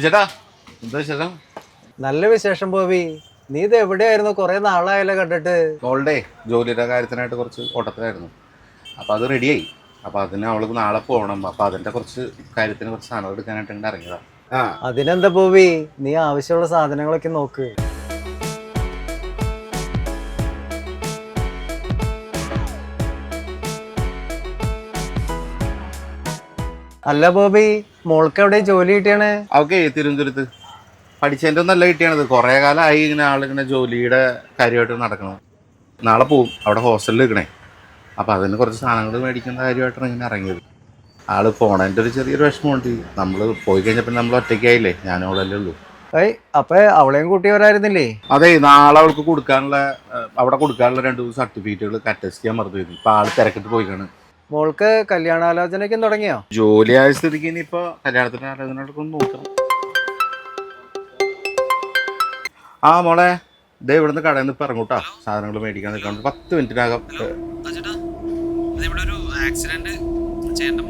ചേട്ടാ എന്താ വിശേഷം? നല്ല വിശേഷം ബോബി. നീ ഇത് എവിടെയായിരുന്നു? കുറെ നാളായല്ലോ കണ്ടിട്ട്. മോളുടെ ജോലിയുടെ കാര്യത്തിനായിട്ട് കുറച്ച് ഓട്ടത്തിലായിരുന്നു. അപ്പോൾ അത് റെഡിയായി. അപ്പോൾ അതിന് അവൾക്ക് നാളെ പോകണം. അപ്പോൾ അതിൻ്റെ കുറച്ച് കാര്യത്തിന് കുറച്ച് സാധനങ്ങൾ എടുക്കാനായിട്ട് ഇങ്ങനെ ഇറങ്ങിയതാണ്. അതിനെന്താ ബോബി, നീ ആവശ്യമുള്ള സാധനങ്ങളൊക്കെ നോക്ക്. അല്ല ബോബി, മോൾക്ക് എവിടെ ജോലി കിട്ടിയാണ്? അവൾക്ക് തിരുവനന്തപുരത്ത് പഠിച്ചതിൻ്റെ ഒന്നല്ല കിട്ടിയാണത്. കുറേ കാലമായി ഇങ്ങനെ ആളിങ്ങനെ ജോലിയുടെ കാര്യമായിട്ട് നടക്കണം. നാളെ പോവും. അവിടെ ഹോസ്റ്റലിൽ നിൽക്കണേ. അപ്പോൾ അതിന് കുറച്ച് സാധനങ്ങൾ മേടിക്കുന്ന കാര്യമായിട്ടാണ് ഇങ്ങനെ ഇറങ്ങിയത്. ആൾ പോണതിൻ്റെ ഒരു ചെറിയൊരു വിഷമമുണ്ട്. നമ്മൾ പോയി കഴിഞ്ഞപ്പോൾ നമ്മൾ ഒറ്റയ്ക്കായില്ലേ, ഞാനവളല്ലേ ഉള്ളൂ. അപ്പൊ അവളെയും കൂട്ടി വരായിരുന്നില്ലേ? അതെ, നാളെ അവൾക്ക് കൊടുക്കാനുള്ള അവിടെ കൊടുക്കാനുള്ള 2 സർട്ടിഫിക്കറ്റുകൾ അറ്റസ്റ്റ് ചെയ്യാൻ മറന്നു. ഇപ്പം ആൾ തിരക്കിട്ട് പോയിക്കാണ്. മോൾക്ക് കല്യാണാലോചനയ്ക്കും തുടങ്ങിയോ? ജോലിയായ സ്ഥിതിക്ക് ഇനിയിപ്പോൾ കല്യാണത്തിൻ്റെ ആലോചനകളൊക്കെ ഒന്ന് നോക്കണം. ആ മോളെ, ഇതേ ഇവിടുന്ന് കടയിൽ നിന്ന് ഇപ്പം ഇറങ്ങൂട്ടാ. സാധനങ്ങൾ മേടിക്കാൻ നിൽക്കണം. 10 മിനിറ്റിനകം. ചേട്ടാ, ഇവിടെ ഒരു ആക്സിഡന്റ് ചേട്ടൻ്റെ